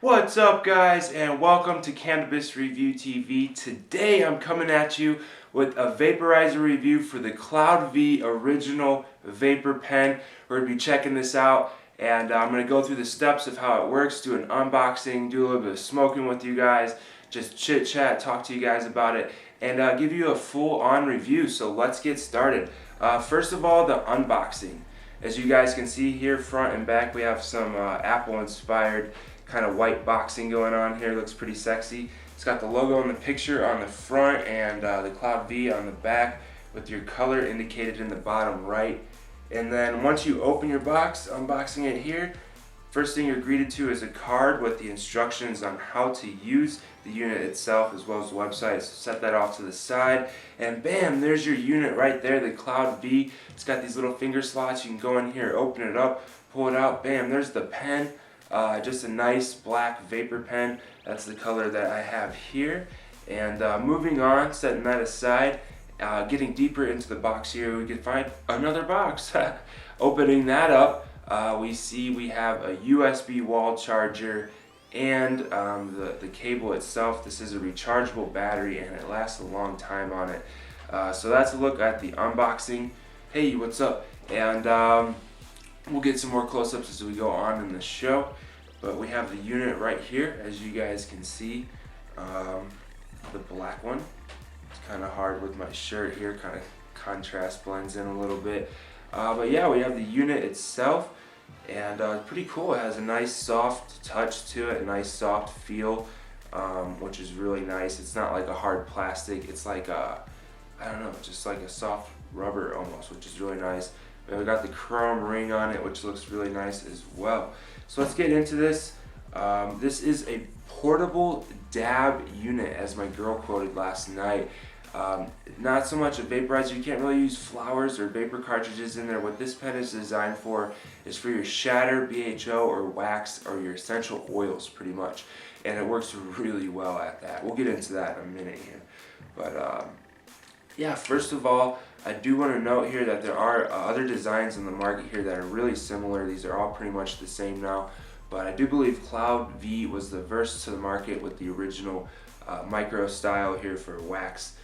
What's up, guys, and welcome to Cannabis Review TV. Today I'm coming at you with a vaporizer review for the Cloud V Original Vapor Pen. We're going to be checking this out, and I'm going to go through the steps of how it works, do an unboxing, do a little bit of smoking with you guys, just chit chat, talk to you guys about it, and give you a full-on review. So let's get started. First of all, the unboxing. As you guys can see here, front and back, we have some Apple-inspired kind of white boxing going on here. Looks pretty sexy. It's got the logo in the picture on the front and the Cloud V on the back with your color indicated in the bottom right. And then once you open your box, unboxing it here, first thing you're greeted to is a card with the instructions on how to use the unit itself as well as the website. So set that off to the side, and bam, there's your unit right there, the Cloud V. It's got these little finger slots. You can go in here, open it up, pull it out, bam, there's the pen. Just a nice black vapor pen. That's the color that I have here. And moving on, setting that aside, getting deeper into the box here, we can find another box. Opening that up, we see we have a USB wall charger and the cable itself. This is a rechargeable battery and it lasts a long time on it. So that's a look at the unboxing. Hey, what's up? And we'll get some more close-ups as we go on in the show. But we have the unit right here, as you guys can see, the black one. It's kind of hard with my shirt here, kind of contrast blends in a little bit. But yeah, we have the unit itself, and pretty cool. It has a nice soft touch to it, a nice soft feel, which is really nice. It's not like a hard plastic. It's like I don't know, just like a soft rubber almost, which is really nice. We got the chrome ring on it, which looks really nice as well. So let's get into this. This is a portable dab unit, as my girl quoted last night. Not so much a vaporizer. You can't really use flowers or vapor cartridges in there. What this pen is designed for is for your shatter, BHO, or wax, or your essential oils, pretty much. And it works really well at that. We'll get into that in a minute here. But yeah, first of all, I do want to note here that there are other designs on the market here that are really similar. These are all pretty much the same now, but I do believe Cloud V was the first to the market with the original micro style here for wax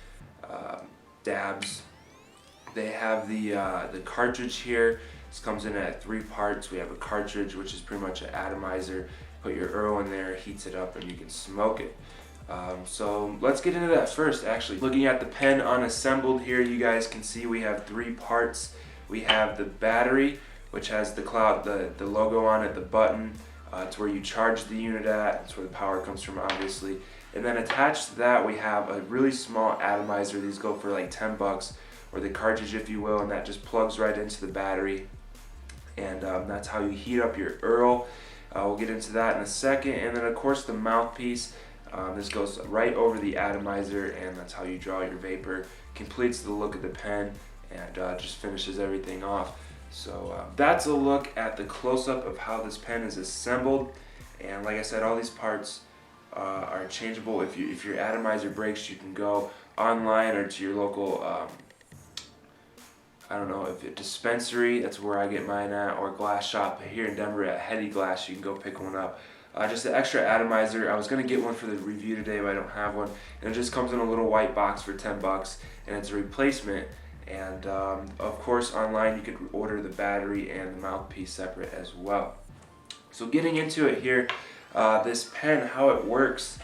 dabs. They have the cartridge here. This comes in at 3 parts. We have a cartridge, which is pretty much an atomizer. Put your Earl in there, heats it up, and you can smoke it. So let's get into that first. Actually, looking at the pen unassembled here, you guys can see we have 3 parts. We have the battery, which has the Cloud, the logo on it, the button. It's where you charge the unit at. It's where the power comes from, obviously. And then attached to that, we have a really small atomizer. These go for like 10 bucks, or the cartridge, if you will, and that just plugs right into the battery. And that's how you heat up your Earl. We'll get into that in a second. And then, of course, the mouthpiece. This goes right over the atomizer, and that's how you draw your vapor. Completes the look of the pen, and just finishes everything off. So that's a look at the close-up of how this pen is assembled. And like I said, all these parts are changeable. If your atomizer breaks, you can go online or to your local I don't know, if it dispensary, that's where I get mine at, or glass shop here in Denver at Heady Glass. You can go pick one up. Just an extra atomizer. I was going to get one for the review today, but I don't have one. And it just comes in a little white box for 10 bucks, and it's a replacement. And of course, online you could order the battery and the mouthpiece separate as well. So getting into it here, this pen, how it works.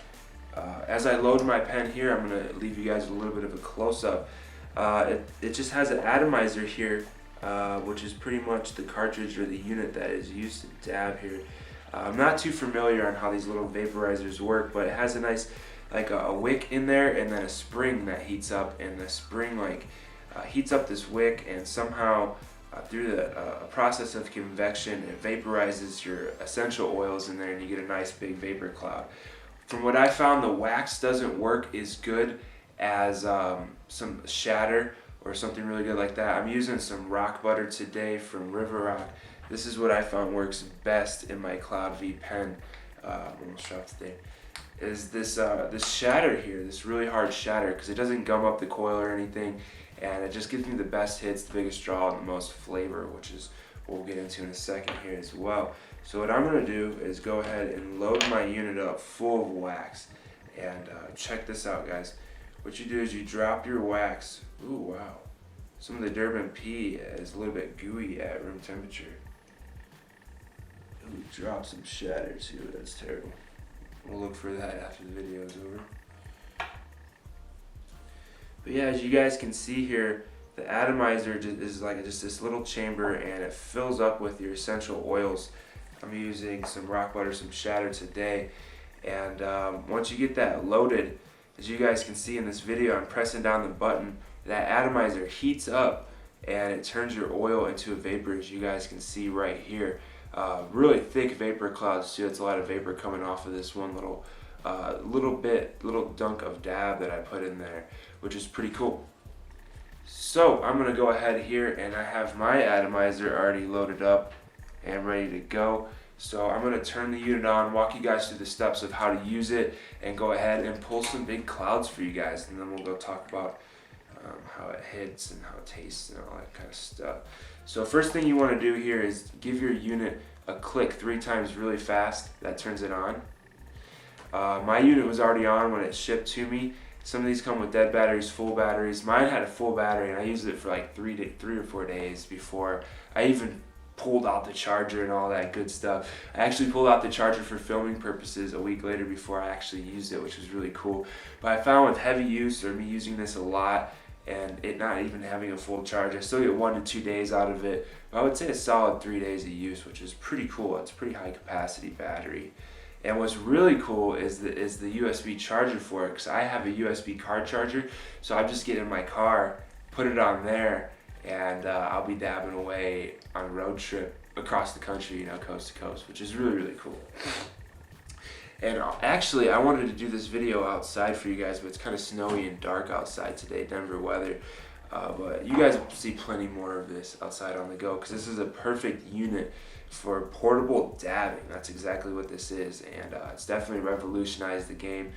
As I load my pen here, I'm going to leave you guys with a little bit of a close-up. It just has an atomizer here, which is pretty much the cartridge or the unit that is used to dab here. I'm not too familiar on how these little vaporizers work, but it has a nice, like a wick in there, and then a spring that heats up, and the spring heats up this wick, and somehow through the process of convection, it vaporizes your essential oils in there, and you get a nice big vapor cloud. From what I found, the wax doesn't work as good as some shatter or something really good like that. I'm using some rock butter today from River Rock. This is what I found works best in my Cloud V pen. Almost dropped today. Is this this shatter here, this really hard shatter, because it doesn't gum up the coil or anything, and it just gives me the best hits, the biggest draw, and the most flavor, which is we'll get into in a second here as well. So what I'm going to do is go ahead and load my unit up full of wax. And check this out, guys. What you do is you drop your wax. Ooh, wow. Some of the Durban pea is a little bit gooey at room temperature. Ooh, drop some shatter too. That's terrible. We'll look for that after the video is over. But yeah, as you guys can see here, the atomizer is like just this little chamber, and it fills up with your essential oils. I'm using some rock butter, some shatter today. And once you get that loaded, as you guys can see in this video, I'm pressing down the button. That atomizer heats up and it turns your oil into a vapor, as you guys can see right here. Really thick vapor clouds too. It's a lot of vapor coming off of this one little dunk of dab that I put in there, which is pretty cool. So I'm gonna go ahead here, and I have my atomizer already loaded up and ready to go. So I'm going to turn the unit on, walk you guys through the steps of how to use it, and go ahead and pull some big clouds for you guys. And then we'll go talk about how it hits and how it tastes and all that kind of stuff. So first thing you want to do here is give your unit a click 3 times really fast. That turns it on. My unit was already on when it shipped to me. Some of these come with dead batteries, full batteries. Mine had a full battery, and I used it for like 3 or 4 days before I even pulled out the charger and all that good stuff. I actually pulled out the charger for filming purposes a week later before I actually used it, which was really cool. But I found with heavy use, or me using this a lot, and it not even having a full charge, I still get 1 to 2 days out of it. But I would say a solid 3 days of use, which is pretty cool. It's a pretty high capacity battery. And what's really cool is the USB charger for it, because I have a USB car charger. So I just get in my car, put it on there, and I'll be dabbing away on a road trip across the country, coast to coast, which is really, really cool. And actually, I wanted to do this video outside for you guys, but it's kind of snowy and dark outside today, Denver weather. But you guys will see plenty more of this outside on the go, because this is a perfect unit for portable dabbing. That's exactly what this is, and it's definitely revolutionized the game,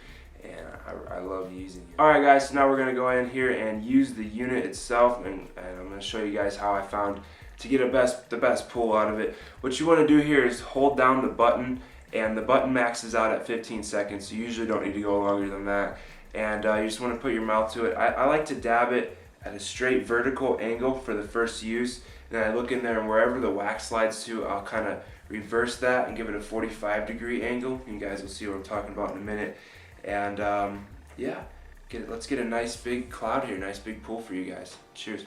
and I love using it. Alright guys, so now we're going to go in here and use the unit itself, and I'm going to show you guys how I found to get the best pull out of it. What you want to do here is hold down the button, and the button maxes out at 15 seconds, so you usually don't need to go longer than that. And you just want to put your mouth to it. I like to dab it at a straight vertical angle for the first use. Then I look in there, and wherever the wax slides to, I'll kind of reverse that and give it a 45-degree angle. You guys will see what I'm talking about in a minute. And yeah, let's get a nice big cloud here, nice big pull for you guys. Cheers.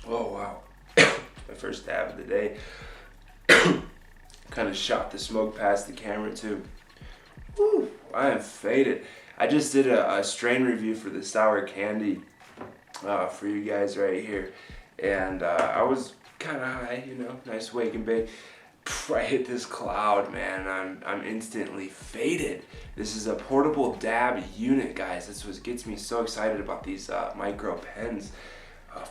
Oh wow, my first dab of the day. Kind of shot the smoke past the camera too. Woo, I am faded. I just did a strain review for the sour candy for you guys right here, and I was kind of high, nice wake and bake. I hit this cloud, man. I'm instantly faded. This is a portable dab unit, guys. That's what gets me so excited about these micro pens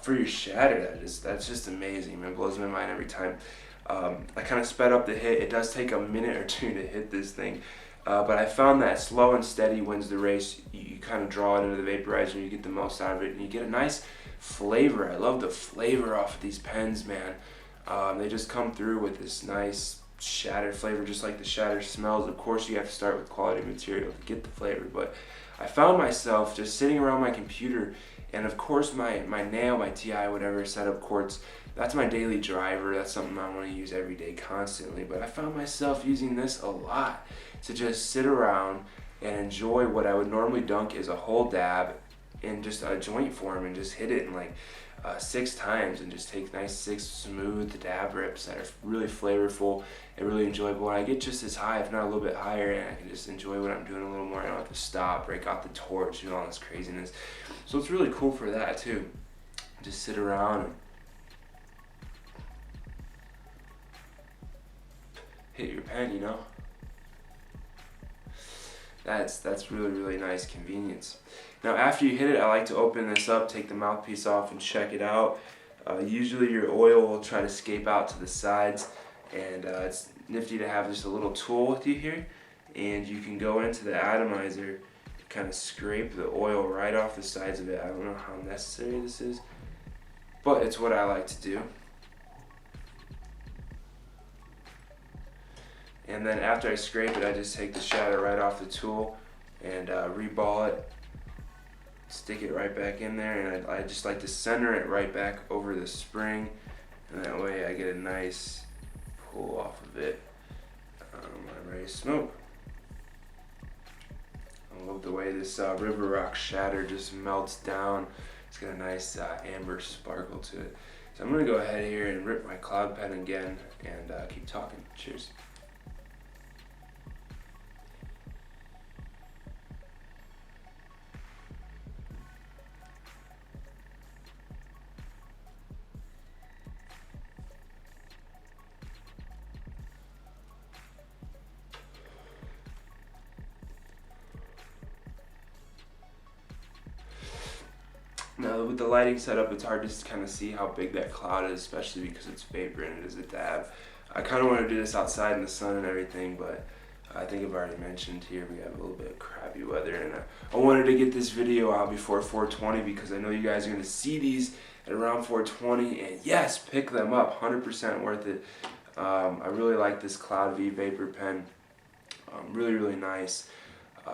for your shatter. That's just amazing, man. It blows my mind every time. I kind of sped up the hit. It does take a minute or 2 to hit this thing, but I found that slow and steady wins the race. You kind of draw it into the vaporizer, and you get the most out of it, and you get a nice flavor. I love the flavor off of these pens, man. They just come through with this nice shatter flavor, just like the shatter smells. Of course, you have to start with quality material to get the flavor, but I found myself just sitting around my computer, and of course my nail, my TI, whatever setup quartz, that's my daily driver. That's something I want to use every day constantly, but I found myself using this a lot to just sit around and enjoy what I would normally dunk as a whole dab in just a joint form, and just hit it in like 6 times, and just take nice 6 smooth dab rips that are really flavorful and really enjoyable. And I get just as high, if not a little bit higher, and I can just enjoy what I'm doing a little more. I don't have to stop, break out the torch, all this craziness. So it's really cool for that too. Just sit around and hit your pen, That's really nice convenience. Now after you hit it, I like to open this up, take the mouthpiece off, and check it out. Usually your oil will try to escape out to the sides, and it's nifty to have just a little tool with you here, and you can go into the atomizer, kind of scrape the oil right off the sides of it. I don't know how necessary this is, but it's what I like to do. And then after I scrape it, I just take the shatter right off the tool and reball it, stick it right back in there, and I just like to center it right back over the spring, and that way I get a nice pull off of it. I'm ready to smoke. I love the way this River Rock shatter just melts down. It's got a nice amber sparkle to it. So I'm going to go ahead here and rip my cloud pen again and keep talking. Cheers. Now with the lighting setup, it's hard to kind of see how big that cloud is, especially because it's vapor and it is a dab. I kind of want to do this outside in the sun and everything, but I think I've already mentioned here we have a little bit of crappy weather, and I wanted to get this video out before 420 because I know you guys are going to see these at around 420, and yes, pick them up, 100% worth it. I really like this Cloud V Vapor Pen, really nice,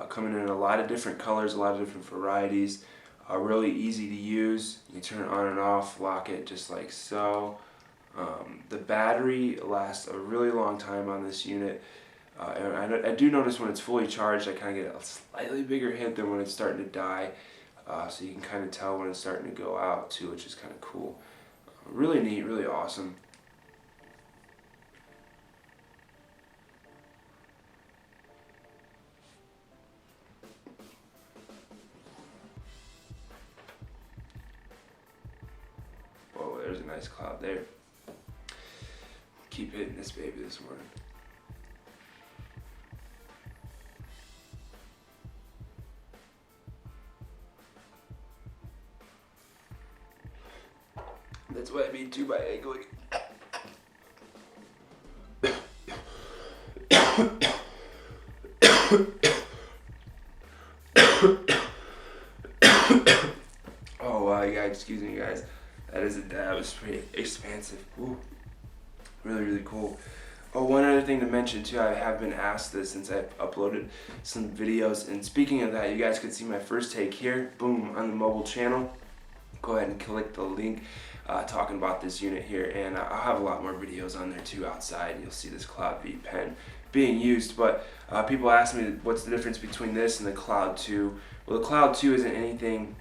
coming in a lot of different colors, a lot of different varieties. Really easy to use. You turn it on and off, lock it just like so. The battery lasts a really long time on this unit. And I do notice when it's fully charged, I kind of get a slightly bigger hit than when it's starting to die. So you can kind of tell when it's starting to go out too, which is kind of cool. Really neat, really awesome. There's a nice cloud there. Keep hitting this baby this morning. That's what I mean too by angling. Oh wow, you guys, excuse me guys. That is a dab. It's pretty expansive. Ooh. Really cool. Oh, one other thing to mention too, I have been asked this since I've uploaded some videos, and speaking of that, you guys can see my first take here, boom, on the mobile channel. Go ahead and click the link talking about this unit here, and I'll have a lot more videos on there too outside. You'll see this Cloud V pen being used, but people ask me what's the difference between this and the Cloud 2. Well, the Cloud 2 isn't anything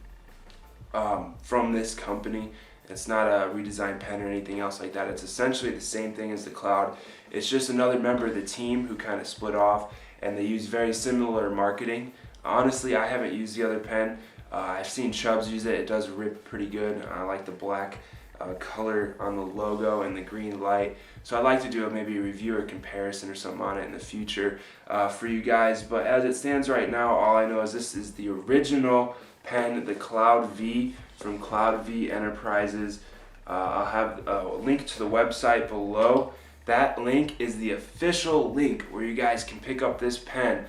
from this company. It's not a redesigned pen or anything else like that. It's essentially the same thing as the Cloud. It's just another member of the team who kind of split off, and they use very similar marketing. Honestly, I haven't used the other pen. I've seen Chubbs use it. It does rip pretty good. I like the black color on the logo and the green light. So I'd like to do maybe a review or comparison or something on it in the future for you guys. But as it stands right now, all I know is this is the original pen, the Cloud V from Cloud V Enterprises. I'll have a link to the website below. That link is the official link where you guys can pick up this pen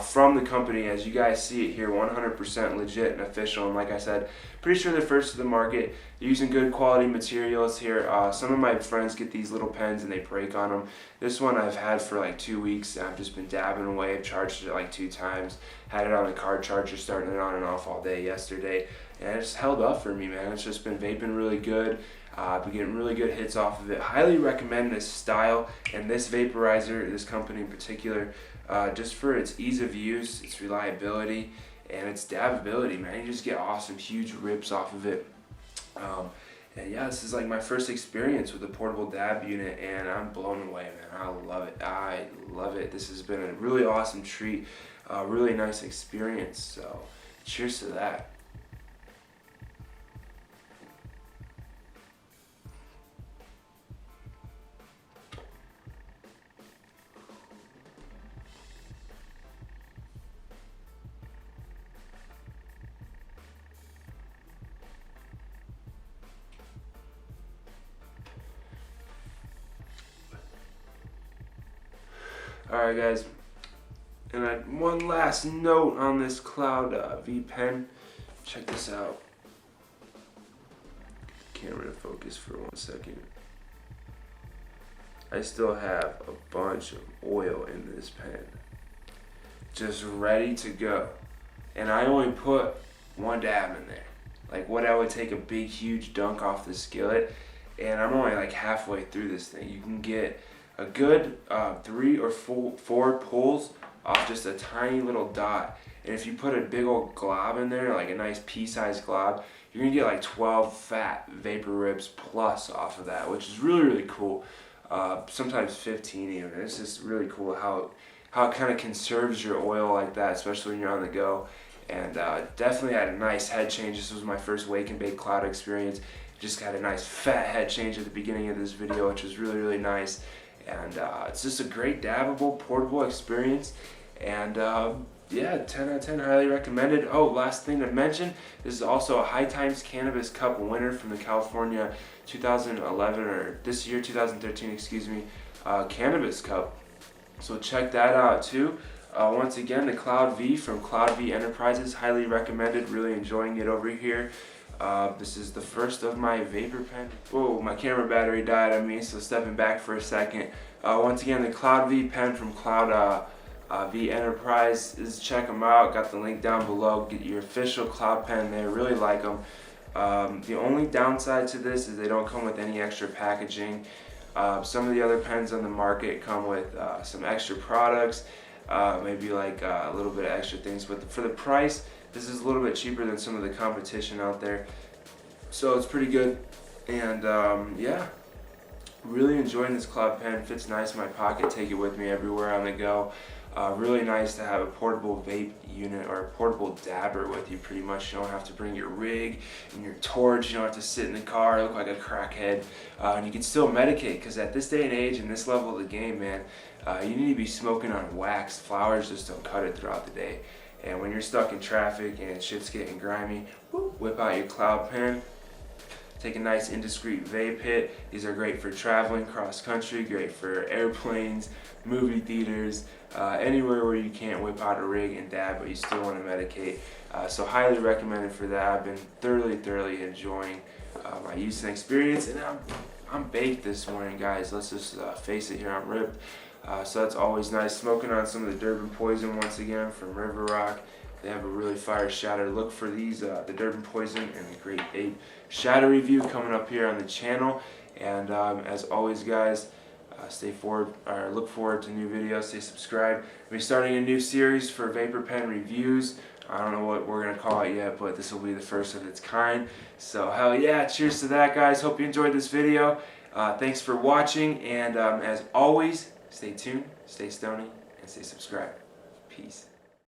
from the company. As you guys see it here, 100% legit and official, and like I said, pretty sure they're first to the market. They're using good quality materials here. Some of my friends get these little pens and they break on them. This one I've had for like 2 weeks, and I've just been dabbing away. I've charged it like 2 times, had it on a car charger, starting it on and off all day yesterday, and it's held up for me, man. It's just been vaping really good. I've been getting really good hits off of it. Highly recommend this style and this vaporizer, this company in particular, just for its ease of use, its reliability, and its dabbability, man. You just get awesome, huge rips off of it. And yeah, this is like my first experience with a portable dab unit, and I'm blown away, man. I love it. I love it. This has been a really awesome treat, really nice experience. So cheers to that. Alright guys, and one last note on this Cloud V pen. Check this out. Camera to focus for 1 second. I still have a bunch of oil in this pen, just ready to go. And I only put 1 dab in there. Like what I would take a big huge dunk off the skillet, and I'm only like halfway through this thing. You can get a good 3 or 4 pulls off just a tiny little dot. And if you put a big old glob in there, like a nice pea-sized glob, you're gonna get like 12 fat vapor ribs plus off of that, which is really, really cool. Sometimes 15 even. It's just really cool how it kind of conserves your oil like that, especially when you're on the go. And definitely had a nice head change. This was my first wake and bake cloud experience. Just got a nice fat head change at the beginning of this video, which was really, really nice. And it's just a great dabbable, portable experience. And yeah, 10 out of 10, highly recommended. Oh, last thing to mention, this is also a High Times Cannabis Cup winner from the California 2011, or this year 2013, excuse me, Cannabis Cup. So check that out too. Once again, the Cloud V from Cloud V Enterprises, highly recommended. Really enjoying it over here. This is the first of my vapor pen. Oh, my camera battery died on me, so stepping back for a second. Once again, the Cloud V pen from Cloud V Enterprises. Check them out. Got the link down below. Get your official cloud pen there. Really like them. The only downside to this is they don't come with any extra packaging. Some of the other pens on the market come with some extra products, maybe like a little bit of extra things. But for the price, this is a little bit cheaper than some of the competition out there. So it's pretty good. And yeah, really enjoying this cloud pen. Fits nice in my pocket. Take it with me everywhere on the go. Really nice to have a portable vape unit or a portable dabber with you pretty much. You don't have to bring your rig and your torch. You don't have to sit in the car, look like a crackhead. And you can still medicate, because at this day and age and this level of the game, man, you need to be smoking on wax. Flowers just don't cut it throughout the day. And when you're stuck in traffic and shit's getting grimy, whip out your cloud pen. Take a nice indiscreet vape hit. These are great for traveling cross country, great for airplanes, movie theaters, anywhere where you can't whip out a rig and dab but you still want to medicate. So highly recommended for that. I've been thoroughly enjoying my use and experience, and I'm baked this morning, guys. Let's just face it here, I'm ripped. So that's always nice. Smoking on some of the Durban Poison once again from River Rock. They have a really fire shatter. Look for these, the Durban Poison and the Great Vape shatter review coming up here on the channel. And as always, guys, look forward to new videos. Stay subscribed. We'll be starting a new series for Vapor Pen reviews. I don't know what we're gonna call it yet, but this will be the first of its kind. So hell yeah! Cheers to that, guys. Hope you enjoyed this video. Thanks for watching, and as always, stay tuned, stay stony, and stay subscribed. Peace.